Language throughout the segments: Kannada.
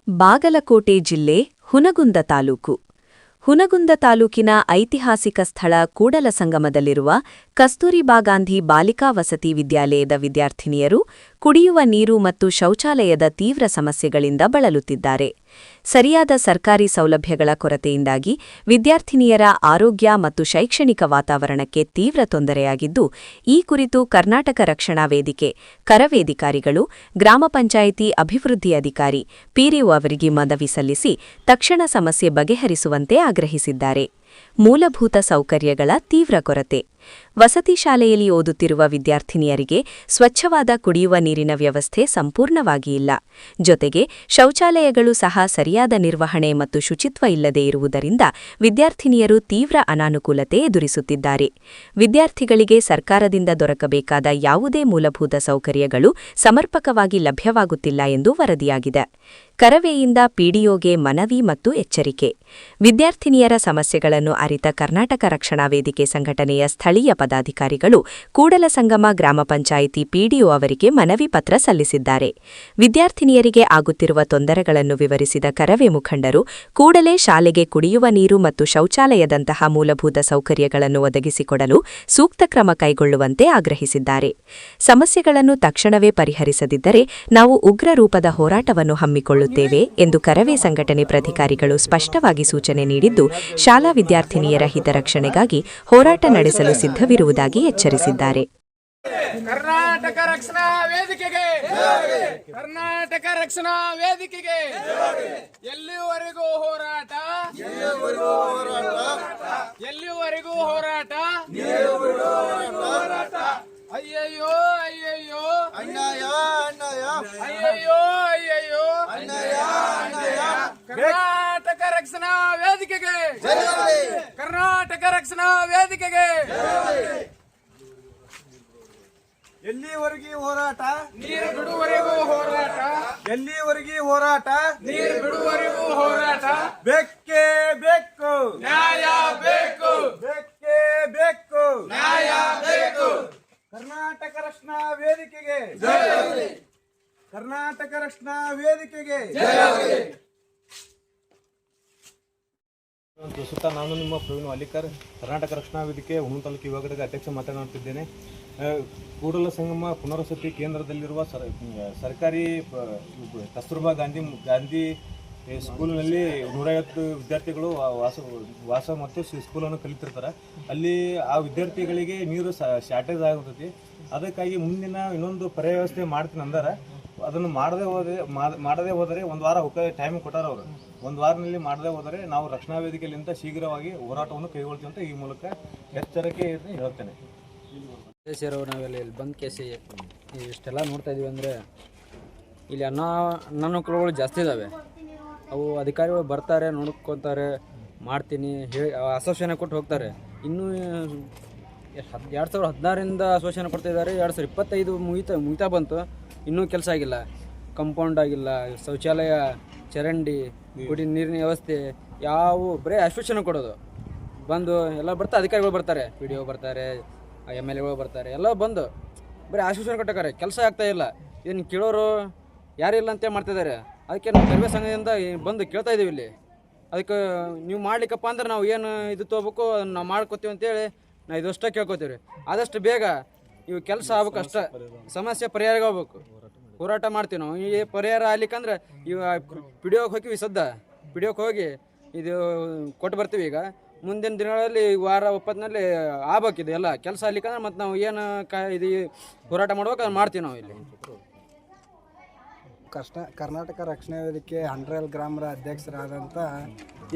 ಬಾಗಲಕೋಟೆ ಜಿಲ್ಲೆ ಹುನಗುಂದ ತಾಲೂಕು. ಹುನಗುಂದ ತಾಲೂಕಿನ ಐತಿಹಾಸಿಕ ಸ್ಥಳ ಕೂಡಲಸಂಗಮದಲ್ಲಿರುವ ಕಸ್ತೂರಿಬಾ ಗಾಂಧಿ ಬಾಲಿಕಾ ವಸತಿ ವಿದ್ಯಾಲಯದ ವಿದ್ಯಾರ್ಥಿನಿಯರು ಕುಡಿಯುವ ನೀರು ಮತ್ತು ಶೌಚಾಲಯದ ತೀವ್ರ ಸಮಸ್ಯೆಗಳಿಂದ ಬಳಲುತ್ತಿದ್ದಾರೆ. ಸರಿಯಾದ ಸರ್ಕಾರಿ ಸೌಲಭ್ಯಗಳ ಕೊರತೆಯಿಂದಾಗಿ ವಿದ್ಯಾರ್ಥಿನಿಯರ ಆರೋಗ್ಯ ಮತ್ತು ಶೈಕ್ಷಣಿಕ ವಾತಾವರಣಕ್ಕೆ ತೀವ್ರ ತೊಂದರೆಯಾಗಿದ್ದು, ಈ ಕುರಿತು ಕರ್ನಾಟಕ ರಕ್ಷಣಾ ವೇದಿಕೆ, ಕರವೇದಿಕಾರಿಗಳು, ಗ್ರಾಮ ಪಂಚಾಯಿತಿ ಅಭಿವೃದ್ಧಿ ಅಧಿಕಾರಿ ಪಿಡಿಒ ಅವರಿಗೆ ಮನವಿ ಸಲ್ಲಿಸಿ ತಕ್ಷಣ ಸಮಸ್ಯೆ ಬಗೆಹರಿಸುವಂತೆ ಆಗ್ರಹಿಸಿದ್ದಾರೆ. ಮೂಲಭೂತ ಸೌಕರ್ಯಗಳ ತೀವ್ರ ಕೊರತೆ. ವಸತಿ ಶಾಲೆಯಲ್ಲಿ ಓದುತ್ತಿರುವ ವಿದ್ಯಾರ್ಥಿನಿಯರಿಗೆ ಸ್ವಚ್ಛವಾದ ಕುಡಿಯುವ ನೀರಿನ ವ್ಯವಸ್ಥೆ ಸಂಪೂರ್ಣವಾಗಿ ಇಲ್ಲ. ಜೊತೆಗೆ ಶೌಚಾಲಯಗಳು ಸಹ ಸರಿಯಾದ ನಿರ್ವಹಣೆ ಮತ್ತು ಶುಚಿತ್ವ ಇಲ್ಲದೆ ಇರುವುದರಿಂದ ವಿದ್ಯಾರ್ಥಿನಿಯರು ತೀವ್ರ ಅನಾನುಕೂಲತೆ ಎದುರಿಸುತ್ತಿದ್ದಾರೆ. ವಿದ್ಯಾರ್ಥಿಗಳಿಗೆ ಸರ್ಕಾರದಿಂದ ದೊರಕಬೇಕಾದ ಯಾವುದೇ ಮೂಲಭೂತ ಸೌಕರ್ಯಗಳು ಸಮರ್ಪಕವಾಗಿ ಲಭ್ಯವಾಗುತ್ತಿಲ್ಲ ಎಂದು ವರದಿಯಾಗಿದೆ. ಕರವೆಯಿಂದ ಪಿಡಿಒಗೆ ಮನವಿ ಮತ್ತು ಎಚ್ಚರಿಕೆ. ವಿದ್ಯಾರ್ಥಿನಿಯರ ಸಮಸ್ಯೆಗಳನ್ನು ಅರಿತ ಕರ್ನಾಟಕ ರಕ್ಷಣಾ ವೇದಿಕೆ ಸಂಘಟನೆಯ ಸ್ಥಳೀಯ ಪದಾಧಿಕಾರಿಗಳು ಕೂಡಲಸಂಗಮ ಗ್ರಾಮ ಪಂಚಾಯಿತಿ ಪಿಡಿಒ ಅವರಿಗೆ ಮನವಿ ಪತ್ರ ಸಲ್ಲಿಸಿದ್ದಾರೆ. ವಿದ್ಯಾರ್ಥಿನಿಯರಿಗೆ ಆಗುತ್ತಿರುವ ತೊಂದರೆಗಳನ್ನು ವಿವರಿಸಿದ ಕರವೇ ಮುಖಂಡರು ಕೂಡಲೇ ಶಾಲೆಗೆ ಕುಡಿಯುವ ನೀರು ಮತ್ತು ಶೌಚಾಲಯದಂತಹ ಮೂಲಭೂತ ಸೌಕರ್ಯಗಳನ್ನು ಒದಗಿಸಿಕೊಡಲು ಸೂಕ್ತ ಕ್ರಮ ಕೈಗೊಳ್ಳುವಂತೆ ಆಗ್ರಹಿಸಿದ್ದಾರೆ. ಸಮಸ್ಯೆಗಳನ್ನು ತಕ್ಷಣವೇ ಪರಿಹರಿಸದಿದ್ದರೆ ನಾವು ಉಗ್ರ ರೂಪದ ಹೋರಾಟವನ್ನು ಹಮ್ಮಿಕೊಳ್ಳುತ್ತೇವೆ ಎಂದು ಕರವೇ ಸಂಘಟನೆ ಪ್ರಾಧಿಕಾರಿಗಳು ಸ್ಪಷ್ಟವಾಗಿ ಸೂಚನೆ ನೀಡಿದ್ದು, ಶಾಲಾ ವಿದ್ಯಾರ್ಥಿನಿಯರ ಹಿತರಕ್ಷಣೆಗಾಗಿ ಹೋರಾಟ ನಡೆಸಲು ಸಿದ್ಧವಿರುವುದಾಗಿ ಎಚ್ಚರಿಸಿದ್ದಾರೆ. ಕರ್ನಾಟಕ ರಕ್ಷಣಾ ವೇದಿಕೆಗೆ, ಕರ್ನಾಟಕ ರಕ್ಷಣಾ ವೇದಿಕೆಗೆ ಎಲ್ಲಿವರೆಗೂ ಹೋರಾಟ, ಎಲ್ಲಿವರೆಗೂ ಹೋರಾಟ. ಅಯ್ಯಯ್ಯೋ ಅಯ್ಯಯ್ಯೋ ಅನ್ಯಾಯ ಅನ್ಯಾಯ, ಅಯ್ಯಯ್ಯೋ ಅಯ್ಯಯ್ಯೋ ಅನ್ಯಾಯ ಅನ್ಯಾಯ. ಕರ್ನಾಟಕ ರಕ್ಷಣಾ ವೇದಿಕೆಗೆ, ಕರ್ನಾಟಕ ರಕ್ಷಣಾ ವೇದಿಕೆಗೆ. ಎಲ್ಲಿವರೆಗೂ ಹೋರಾಟ, ನೀರು ಬಿಡುವರೆಗೂ ಹೋರಾಟ, ಎಲ್ಲಿವರೆಗೂ ಹೋರಾಟ, ನೀರು ಬಿಡುವರೆಗೂ ಹೋರಾಟ. ಬೇಕೇ ಬೇಕು, ನ್ಯಾಯ ಬೇಕು, ಬೇಕೇ ಬೇಕು, ನ್ಯಾಯ ಬೇಕು. ಕರ್ನಾಟಕ ರಕ್ಷಣಾ ವೇದಿಕೆಗೆ, ಕರ್ನಾಟಕ ರಕ್ಷಣಾ ವೇದಿಕೆಗೆ. ಸುತ್ತ ನಾನು ನಿಮ್ಮ ಪ್ರವೀಣ್ ವಾಲಿಕರ್, ಕರ್ನಾಟಕ ರಕ್ಷಣಾ ವೇದಿಕೆ ಹುಣಸೂರು ತಾಲೂಕು ವಿಭಾಗದ ಅಧ್ಯಕ್ಷ ಮಾತನಾಡುತ್ತಿದ್ದೇನೆ. ಕೂಡಲಸಂಗಮ ಪುನರ್ವಸತಿ ಕೇಂದ್ರದಲ್ಲಿರುವ ಸರ್ಕಾರಿ ಕಸ್ತೂರ್ಬಾ ಗಾಂಧಿ ಸ್ಕೂಲಿನಲ್ಲಿ 150 ವಿದ್ಯಾರ್ಥಿಗಳು ವಾಸ ಮತ್ತು ಸ್ಕೂಲನ್ನು ಕಲಿತಿರ್ತಾರೆ. ಅಲ್ಲಿ ಆ ವಿದ್ಯಾರ್ಥಿಗಳಿಗೆ ನೀರು ಶಾರ್ಟೇಜ್ ಆಗುತ್ತದೆ. ಅದಕ್ಕಾಗಿ ಮುಂದಿನ ಇನ್ನೊಂದು ಪರ್ಯಾಯ ವ್ಯವಸ್ಥೆ ಮಾಡ್ತೀನಿ ಅಂದರೆ ಅದನ್ನು ಮಾಡದೇ ಹೋದರೆ ಒಂದು ವಾರ ಟೈಮ್ ಕೊಟ್ಟಾರ ಅವರು. ಒಂದು ವಾರದಲ್ಲಿ ಮಾಡದೇ ಹೋದರೆ ನಾವು ರಕ್ಷಣಾ ವೇದಿಕೆಯಲ್ಲಿಂದ ಶೀಘ್ರವಾಗಿ ಹೋರಾಟವನ್ನು ಕೈಗೊಳ್ತೀವಿ ಅಂತ ಈ ಮೂಲಕ ಎಚ್ಚರಿಕೆ ಹೇಳ್ತೇನೆ. ನಾವೆಲ್ಲ ಇಲ್ಲಿ ಬಂದು ಕೇಸಿ ಇಷ್ಟೆಲ್ಲ ನೋಡ್ತಾ ಇದೀವಿ ಅಂದರೆ ಇಲ್ಲಿ ಅನಾನುಕೂಲಗಳು ಜಾಸ್ತಿ ಇದ್ದಾವೆ. ಅವು ಅಧಿಕಾರಿಗಳು ಬರ್ತಾರೆ, ನೋಡ್ಕೊತಾರೆ, ಮಾಡ್ತೀನಿ ಹೇಳಿ ಆಶ್ವಾಸನೆ ಕೊಟ್ಟು ಹೋಗ್ತಾರೆ. ಇನ್ನೂ 2016ರಿಂದ ಆಶ್ವಾಸನೆ ಕೊಡ್ತಾಯಿದ್ದಾರೆ. 2025 ಮುಗಿತಾ ಬಂತು, ಇನ್ನೂ ಕೆಲಸ ಆಗಿಲ್ಲ. ಕಂಪೌಂಡ್ ಆಗಿಲ್ಲ, ಶೌಚಾಲಯ, ಚರಂಡಿ, ಕುಡಿ ನೀರಿನ ವ್ಯವಸ್ಥೆ ಯಾವುವು ಬರೀ ಆಶ್ವಾಸನೆ ಕೊಡೋದು. ಬಂದು ಎಲ್ಲ ಬರ್ತಾರೆ, ಅಧಿಕಾರಿಗಳು ಬರ್ತಾರೆ, ಪಿಡಿಒ ಬರ್ತಾರೆ, MLAಗಳು ಬರ್ತಾರೆ, ಎಲ್ಲ ಬಂದು ಬರೀ ಆಶ್ವಾಸನೆ ಕೊಟ್ಟಾರೆ. ಕೆಲಸ ಆಗ್ತಾ ಇಲ್ಲ. ಇದನ್ನು ಕೇಳೋರು ಯಾರಿಲ್ಲ ಅಂತೇಳಿ ಮಾಡ್ತಿದ್ದಾರೆ. ಅದಕ್ಕೆ ನಾವು ಕರವೇ ಸಂಘದಿಂದ ಬಂದು ಕೇಳ್ತಾ ಇದ್ದೀವಿ ಇಲ್ಲಿ. ಅದಕ್ಕೆ ನೀವು ಮಾಡ್ಲಿಕ್ಕಪ್ಪ ಅಂದ್ರೆ ನಾವು ಏನು ಇದು ತೊಗೋಬೇಕು ನಾವು ಮಾಡ್ಕೋತೀವಿ ಅಂತೇಳಿ ನಾವು ಇದಷ್ಟೇ ಕೇಳ್ಕೊತೀವಿ. ಆದಷ್ಟು ಬೇಗ ಇವು ಕೆಲಸ ಆಗ್ಬೇಕು, ಅಷ್ಟೇ ಸಮಸ್ಯೆ ಪರಿಹಾರ ಆಗ್ಬೇಕು. ಹೋರಾಟ ಮಾಡ್ತೀವಿ ನಾವು. ಈ ಪರಿಹಾರ ಆಗ್ಲಿಕ್ಕಂದ್ರೆ ಇವ ಪಿಡಿಒಗೆ ಹೋಗ್ತೀವಿ. ಪಿಡಿಒಗೆ ಹೋಗಿ ಇದು ಕೊಟ್ಟು ಬರ್ತೀವಿ. ಈಗ ಮುಂದಿನ ದಿನಗಳಲ್ಲಿ ವಾರ ಒಪ್ಪತ್ತಿನಲ್ಲಿ ಆಗ್ಬೇಕಿದೆ ಎಲ್ಲ ಕೆಲಸ ಆಗ್ಲಿಕ್ಕಂದ್ರೆ ಮತ್ತು ನಾವು ಏನು ಇದು ಹೋರಾಟ ಮಾಡ್ಬೇಕು ಅದು ಮಾಡ್ತೀವಿ ನಾವು ಇಲ್ಲಿ. ಕರ್ನಾಟಕ ರಕ್ಷಣಾ ವೇದಿಕೆ ಹಂಡ್ರೆಲ್ ಗ್ರಾಮದ ಅಧ್ಯಕ್ಷರಾದಂಥ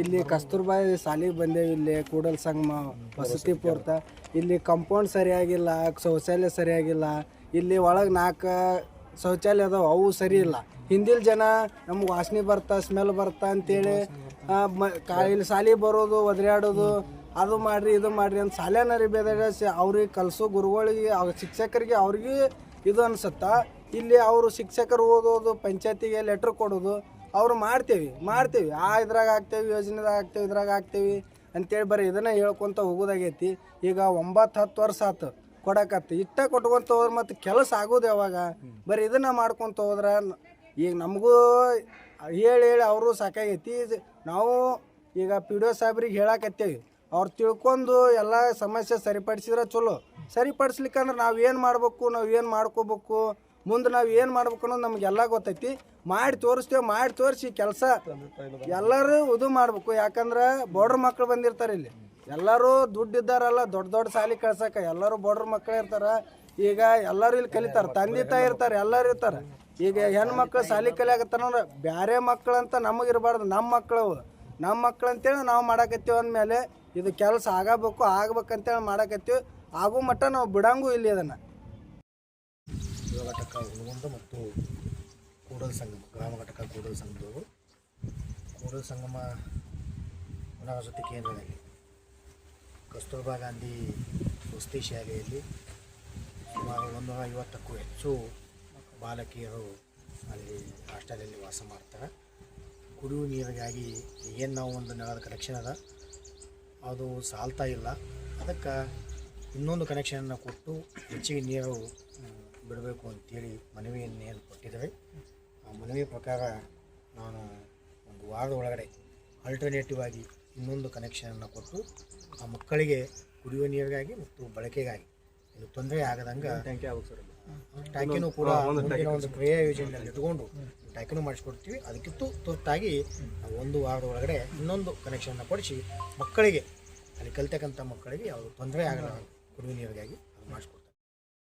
ಇಲ್ಲಿ ಕಸ್ತೂರ್ಬಾ ಶಾಲೆಗೆ ಬಂದೇವಿ. ಇಲ್ಲಿ ಕೂಡಲಸಂಗಮ ವಸತಿ ಪೂರ್ತ ಇಲ್ಲಿ ಕಂಪೌಂಡ್ ಸರಿಯಾಗಿಲ್ಲ, ಶೌಚಾಲಯ ಸರಿಯಾಗಿಲ್ಲ. ಇಲ್ಲಿ ಒಳಗೆ 4 ಶೌಚಾಲಯ ಅದಾವೆ, ಅವು ಸರಿ ಇಲ್ಲ. ಹಿಂದಿನ ಜನ ನಮ್ಗೆ ವಾಸನೆ ಬರ್ತಾ, ಸ್ಮೆಲ್ ಬರ್ತಾ ಅಂತೇಳಿ ಇಲ್ಲಿ ಶಾಲೆಗೆ ಬರೋದು, ಒದರಾಡೋದು, ಅದು ಮಾಡಿರಿ ಇದು ಮಾಡಿರಿ ಅಂತ ಶಾಲೆನರಿ ಬೇದಾಡಿಸಿ ಅವ್ರಿಗೆ ಕಲಿಸೋ ಗುರುಗಳಿಗೆ, ಶಿಕ್ಷಕರಿಗೆ ಅವ್ರಿಗೆ ಇದು ಅನ್ಸುತ್ತಾ. ಇಲ್ಲಿ ಅವರು ಶಿಕ್ಷಕರು ಓದೋದು, ಪಂಚಾಯತಿಗೆ ಲೆಟ್ರ್ ಕೊಡೋದು, ಅವರು ಮಾಡ್ತೇವೆ ಇದ್ರಾಗ ಆಗ್ತೇವೆ, ಯೋಜನೆದಾಗ ಆಗ್ತೇವೆ, ಇದ್ರಾಗ ಆಗ್ತೇವೆ ಅಂತೇಳಿ ಬರೀ ಇದನ್ನು ಹೇಳ್ಕೊತ ಹೋಗೋದಾಗೈತಿ. ಈಗ 9-10 ವರ್ಷ ಆಯ್ತು ಕೊಡಕತ್ತಿ. ಇಷ್ಟ ಕೊಟ್ಕೊತ ಹೋದ್ರೆ ಮತ್ತು ಕೆಲಸ ಆಗೋದು ಯಾವಾಗ? ಬರೀ ಇದನ್ನು ಮಾಡ್ಕೊತ ಹೋದ್ರೆ ಈಗ ನಮಗೂ ಹೇಳಿ ಅವರು ಸಾಕಾಗೈತಿ. ನಾವು ಈಗ ಪಿ ಡಿ ಒ ಸಾಹೇಬ್ರಿಗೆ ಹೇಳಕತ್ತೇವಿ, ಅವ್ರು ತಿಳ್ಕೊಂಡು ಎಲ್ಲ ಸಮಸ್ಯೆ ಸರಿಪಡಿಸಿದ್ರೆ ಚಲೋ. ಸರಿಪಡಿಸ್ಲಿಕ್ಕಂದ್ರೆ ನಾವು ಏನು ಮಾಡ್ಬೇಕು, ನಾವು ಏನು ಮಾಡ್ಕೋಬೇಕು, ಮುಂದೆ ನಾವು ಏನು ಮಾಡ್ಬೇಕು ಅನ್ನೋದು ನಮಗೆಲ್ಲ ಗೊತ್ತೈತಿ. ಮಾಡಿ ತೋರಿಸ್ತೇವೆ, ಮಾಡಿ ತೋರಿಸಿ ಕೆಲಸ ಎಲ್ಲರೂ ಇದು ಮಾಡ್ಬೇಕು. ಯಾಕಂದ್ರೆ ಬಾರ್ಡ್ರ್ ಮಕ್ಕಳು ಬಂದಿರ್ತಾರೆ ಇಲ್ಲಿ, ಎಲ್ಲರೂ ದುಡ್ಡಿದ್ದಾರಲ್ಲ, ದೊಡ್ಡ ದೊಡ್ಡ ಶಾಲೆ ಕಳ್ಸಕ್ಕೆ ಎಲ್ಲರೂ ಬಾರ್ಡ್ರ್ ಮಕ್ಕಳು ಇರ್ತಾರೆ. ಈಗ ಎಲ್ಲರೂ ಇಲ್ಲಿ ಕಲಿತಾರೆ, ತಂದೆ ತಾಯಿ ಇರ್ತಾರೆ, ಎಲ್ಲರೂ ಇರ್ತಾರೆ. ಈಗ ಹೆಣ್ಮಕ್ಳು ಶಾಲೆ ಕಲಿಯಾಕತ್ತಾರ, ಬೇರೆ ಮಕ್ಕಳು ಅಂತ ನಮಗಿರಬಾರ್ದು, ನಮ್ಮ ಮಕ್ಕಳು ಅಂತೇಳಿ ನಾವು ಮಾಡಾಕತ್ತೀವಿ. ಅಂದಮೇಲೆ ಇದು ಕೆಲಸ ಆಗ್ಬೇಕಂತೇಳಿ ಮಾಡಾಕತ್ತೀವಿ. ಆಗೋ ಮಟ್ಟ ನಾವು ಬಿಡಂಗೂ ಇಲ್ಲಿ ಅದನ್ನು. ಯುವ ಘಟಕ ಹುನಗುಂದ ಮತ್ತು ಕೂಡಲ ಸಂಗಮ, ಗ್ರಾಮ ಘಟಕ ಕೂಡಲ ಸಂಗಮದವರು ಕೂಡಲ ಸಂಗಮ ಪುನರ್ವಸತಿ ಕೇಂದ್ರದಲ್ಲಿ ಕಸ್ತೂರ್ಬಾ ಗಾಂಧಿ ವಸತಿ ಶಾಲೆಯಲ್ಲಿ ಸುಮಾರು 150ಕ್ಕೂ ಹೆಚ್ಚು ಬಾಲಕಿಯರು ಅಲ್ಲಿ ಹಾಸ್ಟೆಲಲ್ಲಿ ವಾಸ ಮಾಡ್ತಾರೆ. ಕುಡಿಯುವ ನೀರಿಗಾಗಿ ಏನು ನಾವು ಒಂದು ನಳದ ಕನೆಕ್ಷನ್ ಅದ, ಅದು ಸಾಲ್ತಾ ಇಲ್ಲ. ಅದಕ್ಕೆ ಇನ್ನೊಂದು ಕನೆಕ್ಷನನ್ನು ಕೊಟ್ಟು ಹೆಚ್ಚಿಗೆ ನೀರು ಬಿಡಬೇಕು ಅಂತೇಳಿ ಮನವಿಯನ್ನು ಏನು ಕೊಟ್ಟಿದ್ದಾರೆ. ಆ ಮನವಿ ಪ್ರಕಾರ ನಾನು ಒಂದು ವಾರದ ಒಳಗಡೆ ಆಲ್ಟರ್ನೇಟಿವ್ ಆಗಿ ಇನ್ನೊಂದು ಕನೆಕ್ಷನನ್ನು ಕೊಟ್ಟು ಆ ಮಕ್ಕಳಿಗೆ ಕುಡಿಯುವ ನೀರಿಗಾಗಿ ಮತ್ತು ಬಳಕೆಗಾಗಿ ಇದು ತೊಂದರೆ ಆಗದಂಗೆ ಟ್ಯಾಂಕಿನೂ ಕೂಡ ಮುಂದಿನ ಒಂದು ಕ್ರಿಯಾ ಯೋಜನೆಯಲ್ಲಿ ಇಟ್ಕೊಂಡು ಟ್ಯಾಂಕಿನೂ ಮಾಡಿಸ್ಕೊಡ್ತೀವಿ. ಅದಕ್ಕಿಂತ ತುರ್ತಾಗಿ ನಾವು ಒಂದು ವಾರದ ಒಳಗಡೆ ಇನ್ನೊಂದು ಕನೆಕ್ಷನನ್ನು ಕೊಡಿಸಿ ಮಕ್ಕಳಿಗೆ ಅಲ್ಲಿ ಕಲಿತಕ್ಕಂಥ ಮಕ್ಕಳಿಗೆ ಯಾವುದು ತೊಂದರೆ ಆಗಲ್ಲ ಕುಡಿಯುವ ನೀರಿಗಾಗಿ ಅದು ಮಾಡಿಸ್ಕೊಡ್ತೀವಿ.